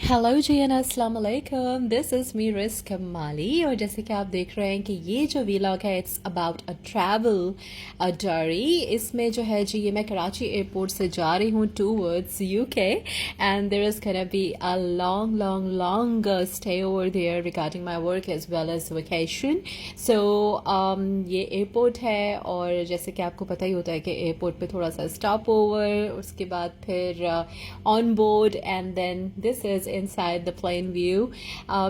Hello ji and अस्सलाम वालेकुम, this is me रिस कमाली। और जैसे कि आप देख रहे हैं कि ये जो वीलॉग है it's about a travel diary. इसमें जो है जी, ये मैं कराची एयरपोर्ट से जा रही हूँ towards UK and there is gonna be a long long long stay over there regarding my work as well as vacation. So ये एयरपोर्ट है और जैसे कि आपको पता ही होता है कि एयरपोर्ट पे थोड़ा सा स्टॉप ओवर, उसके बाद फिर on board and then this is inside the plane view.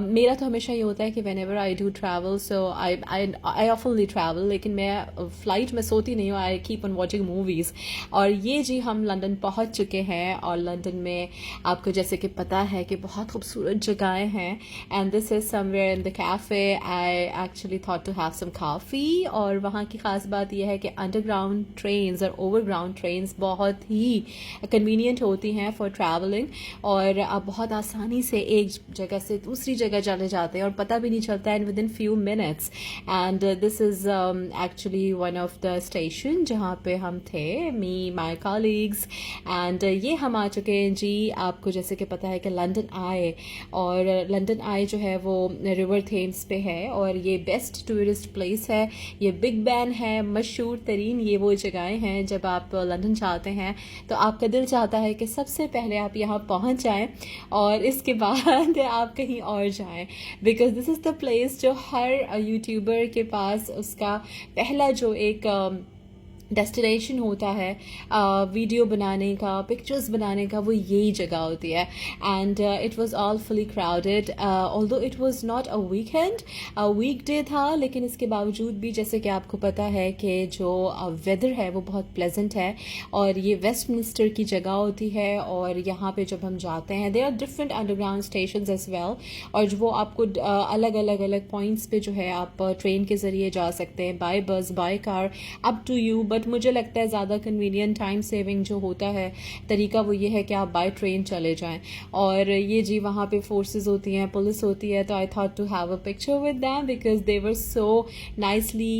मेरा तो हमेशा ये होता है कि whenever I do travel, so I oftenly travel, लेकिन मैं फ्लाइट में सोती नहीं हूँ, I keep on watching movies. और ये जी हम लंदन पहुँच चुके हैं और लंदन में आपको जैसे कि पता है कि बहुत खूबसूरत जगहें हैं and this is somewhere in the cafe. I actually thought to have some coffee. और वहाँ की ख़ास बात यह है कि अंडरग्राउंड ट्रेन्स और ओवरग्राउंड ट्रेन्स बहुत ही कन्वीनियंट होती हैं फॉर ट्रैवलिंग और आप बहुत आसानी से एक जगह से दूसरी जगह चले जाते हैं और पता भी नहीं चलता and with in few minutes. And this is actually one of the station जहाँ पे हम थे, मी माई कॉलीग्स एंड ये हम आ चुके हैं जी। आपको जैसे कि पता है कि लंदन आए, और लंदन आए जो है वो रिवर थेम्स पे है और ये बेस्ट टूरिस्ट प्लेस है। ये बिग बैन है, मशहूर तरीन ये वो जगहें हैं। जब आप लंदन जाते हैं तो आपका दिल चाहता है कि सबसे पहले आप यहाँ पहुँच जाएं और इसके बाद आप कहीं और जाएं, because this is the place जो हर यूट्यूबर के पास उसका पहला जो एक डेस्टिनेशन होता है वीडियो बनाने का, पिक्चर्स बनाने का, वो यही जगह होती है। And it was all fully crowded, although it was not a weekend, week day था, लेकिन इसके बावजूद भी जैसे कि आपको पता है कि जो वेदर है वो बहुत प्लेजेंट है और ये वेस्टमिंस्टर की जगह होती है। और यहाँ पे जब हम जाते हैं there are different underground stations as well, और जो वो आपको अलग अलग अलग पॉइंट्स पे जो है आप ट्रेन के ज़रिए जा सकते हैं, by bus, by car, up to you. But मुझे लगता है ज़्यादा कन्वीनियंट टाइम सेविंग जो होता है तरीका वो ये है कि आप बाय ट्रेन चले जाएं। और ये जी वहाँ पे फोर्सेस होती हैं, पुलिस होती है, तो I thought to have a picture with them because they were so nicely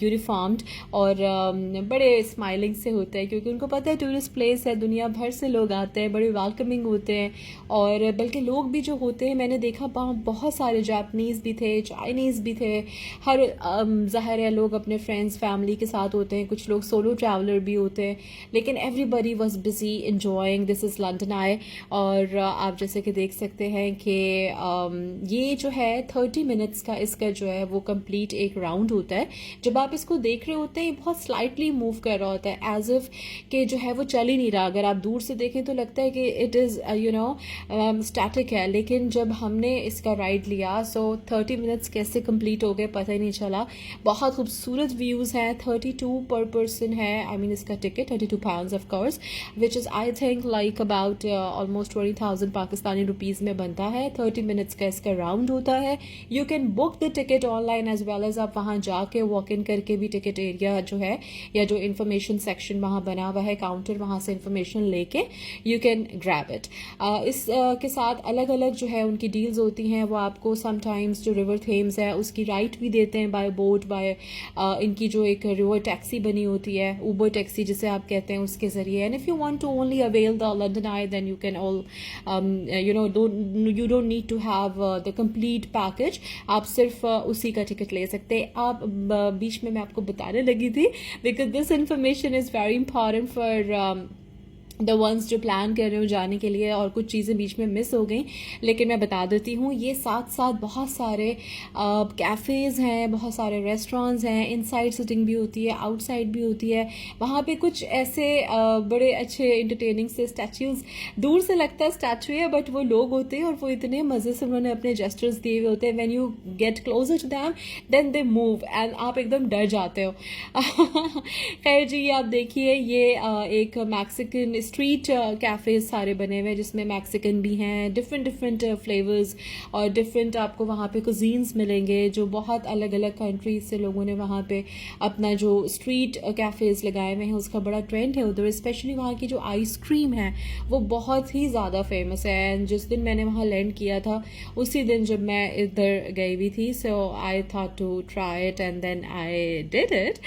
uniformed और बड़े स्माइलिंग से होते हैं, क्योंकि उनको पता है टूरिस्ट प्लेस है, दुनिया भर से लोग आते हैं, बड़े वेलकमिंग होते हैं। और बल्कि लोग भी जो होते हैं, मैंने देखा वहाँ बहुत सारे जापनीज़ भी थे, चाइनीज़ भी थे, हर ज़ाहिर है लोग अपने फ्रेंड्स फैमिली के साथ होते हैं, कुछ लोग सोलो ट्रैवलर भी होते हैं, लेकिन everybody was busy enjoying this is London Eye. और आप जैसे कि देख सकते हैं कि ये जो है 30 मिनट्स का इसका जो है वो कंप्लीट एक राउंड होता है। जब आप इसको देख रहे होते हैं बहुत स्लाइटली मूव कर रहा होता है, एज इफ कि जो है वो चल ही नहीं रहा। अगर आप दूर से देखें तो लगता है कि इट इज़ स्टैटिक है, लेकिन जब हमने इसका राइड लिया सो 30 मिनट्स कैसे कंप्लीट हो गए पता ही नहीं चला। बहुत खूबसूरत व्यूज़ हैं, 32 पर पर्सन है, आई मीन इसका ticket 32 pounds of course, which is I think like about almost 20,000 Pakistani rupees में बनता है। 30 मिनट्स का इसका राउंड होता है। You can book the ticket online as well as आप वहाँ जाके वॉक इन करके भी टिकट एरिया जो है या जो इन्फॉर्मेशन सेक्शन वहाँ बना हुआ है काउंटर, वहाँ से इन्फॉर्मेशन लेके यू कैन ग्रैब इट। इस के साथ अलग अलग जो है उनकी डील्स होती हैं। वो आपको समटाइम्स जो रिवर थेम्स है उसकी राइट भी देते हैं बाय बोट, बाय इनकी जो एक रिवर टैक्सी बनी होती है, ऊबर टैक्सी जिसे आप कहते हैं, उसके ज़रिए। And if you want to only avail the London Eye then you can all you don't need to have the complete package, आप सिर्फ उसी का टिकट ले सकते हैं। आप बीच में मैं आपको बताने लगी थी because this information is very important for the ones जो प्लान कर रहे हो जाने के लिए, और कुछ चीज़ें बीच में मिस हो गई, लेकिन मैं बता देती हूँ। ये साथ साथ बहुत सारे कैफ़ेज़ हैं, बहुत सारे रेस्टोरेंट्स हैं, इनसाइड सिटिंग भी होती है, आउटसाइड भी होती है। वहाँ पे कुछ ऐसे बड़े अच्छे इंटरटेनिंग से स्टैचूज़, दूर से लगता है स्टैचू है बट वो लोग होते हैं और वो इतने मज़े से उन्होंने अपने जेस्चर्स दिए हुए होते हैं। When you get closer to them then they move and आप एकदम डर जाते हो। खैर जी, आप देखिए ये एक मैक्सिकन स्ट्रीट कैफ़ेज सारे बने हुए हैं जिसमें मैक्सिकन भी हैं, डिफरेंट डिफरेंट फ्लेवर्स और डिफरेंट आपको वहाँ पे कुजीन्स मिलेंगे जो बहुत अलग अलग कंट्रीज से लोगों ने वहाँ पे अपना जो स्ट्रीट कैफ़ेज लगाए हुए हैं उसका बड़ा ट्रेंड है उधर। स्पेशली वहाँ की जो आइसक्रीम है वो बहुत ही ज़्यादा फेमस है। एंड जिस दिन मैंने वहाँ लैंड किया था उसी दिन जब मैं इधर गई हुई थी, so I thought to try it and then I did it.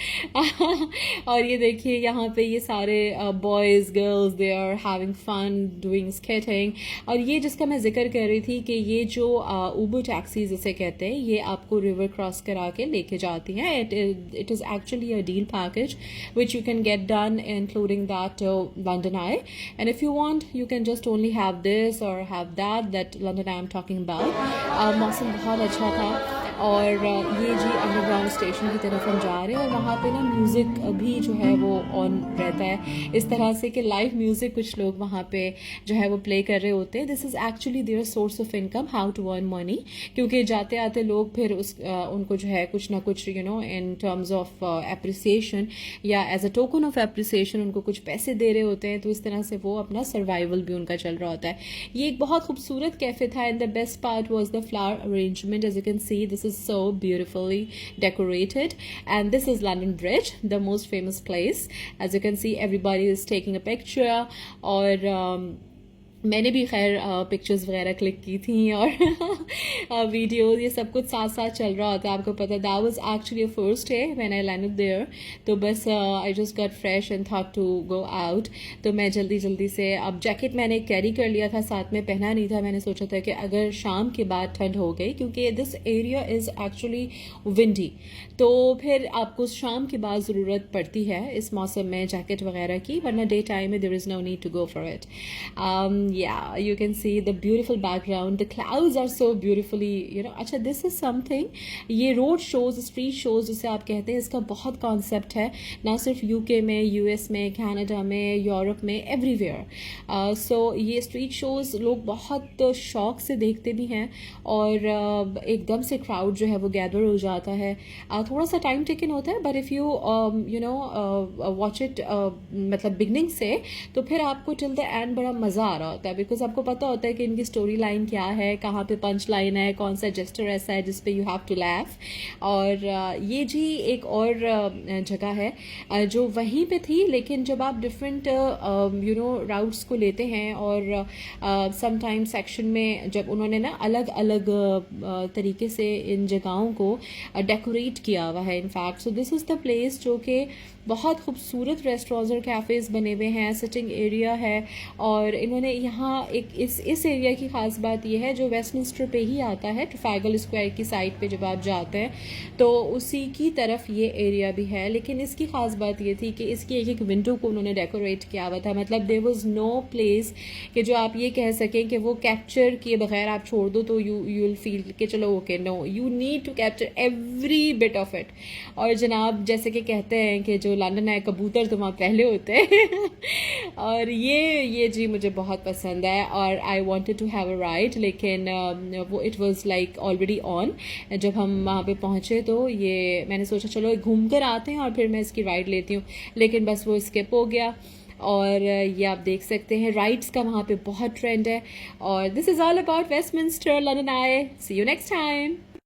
और ये देखिए यहाँ पे ये सारे boys girls was there having fun doing skating. और ये जिसका मैं जिक्र कर रही थी कि ये जो ऊबर टैक्सीज इसे कहते हैं, ये आपको रिवर क्रॉस करा के लेके जाती हैं. It is actually a deal package which you can get done including that London Eye. And if you want you can just only have this or have that London Eye I'm talking about. मौसम बहुत अच्छा था और ये जी underground station की तरफ हम जा रहे हैं और वहाँ पे ना म्यूज़िक भी जो है वो ऑन रहता है इस तरह से कि लाइव म्यूज़िक कुछ लोग वहाँ पे जो है वो प्ले कर रहे होते हैं. This is actually their source of income, how to earn money, क्योंकि जाते आते लोग फिर उनको जो है कुछ ना कुछ इन टर्म्स ऑफ एप्रिसिएशन या as a token of appreciation उनको कुछ पैसे दे रहे होते हैं. तो इस तरह से वो अपना सर्वाइवल भी उनका चल रहा होता है. ये एक बहुत खूबसूरत कैफ़े था and the best part was the flower arrangement. As you can see this is so beautifully decorated, and this is London Bridge, the most famous place. As you can see, everybody is taking a picture or मैंने भी खैर pictures वगैरह click की थी और videos ये सब कुछ साथ साथ चल रहा होता है. आपको पता है that was actually first day when I landed there. तो बस I just got fresh and thought to go out. तो मैं जल्दी से, अब जैकेट मैंने कैरी कर लिया था, साथ में पहना नहीं था. मैंने सोचा था कि अगर शाम के बाद ठंड हो गई, क्योंकि this area is actually windy, तो फिर आपको शाम के बाद ज़रूरत पड़ती है इस मौसम में जैकेट वगैरह की, वरना डे टाइम में there is no need to go for it. Yeah, you can see the beautiful background. The clouds are so beautifully, अच्छा, this is something. ये road shows, street shows जिसे आप कहते हैं, इसका बहुत concept है, ना सिर्फ UK में, US में, कनाडा में, यूरोप में, everywhere. So ये street shows लोग बहुत शौक से देखते भी हैं और एकदम से crowd जो है वो gather हो जाता है. थोड़ा सा time taken होता है, but if you watch it मतलब beginning से, तो फिर आपको till the end बड़ा मज़ा आ रहा होता है, बिकॉज आपको पता होता है कि इनकी स्टोरी लाइन क्या है, कहाँ पे पंच लाइन है, कौन सा जेस्टर ऐसा है जिस पे यू हैव टू लैफ. और ये जी एक और जगह है जो वहीं पे थी, लेकिन जब आप डिफरेंट राउट्स को लेते हैं और समटाइम सेक्शन में जब उन्होंने ना अलग अलग तरीके से इन जगहों को डेकोरेट किया हुआ है. In fact so this is the place जो कि बहुत खूबसूरत रेस्टोरेंट्स और कैफ़ेज़ बने हुए हैं, सिटिंग एरिया है. और इन्होंने यहाँ एक इस एरिया की ख़ास बात यह है जो वेस्टमिंस्टर पे ही आता है, ट्रफैल्गर स्क्वायर की साइड पे जब आप जाते हैं तो उसी की तरफ ये एरिया भी है. लेकिन इसकी ख़ास बात ये थी कि इसकी एक विंडो को उन्होंने डेकोरेट किया हुआ था. मतलब देयर वाज नो प्लेस कि जो आप ये कह सकें कि वो कैप्चर किए बगैर आप छोड़ दो तो यू विल फील कि चलो okay, no, you need to capture every bit of it. और जनाब जैसे कि कहते हैं कि जो लंदन है कबूतर तो वहाँ पहले होते हैं और ये जी मुझे बहुत पसंद है और I wanted to have a ride, लेकिन वो it was like already on. जब हम वहाँ पे पहुँचे तो ये मैंने सोचा चलो घूम कर आते हैं और फिर मैं इसकी राइड लेती हूँ, लेकिन बस वो स्किप हो गया. और ये आप देख सकते हैं राइड्स का वहाँ पे बहुत ट्रेंड है. और this is all about Westminster London Eye. See you next time.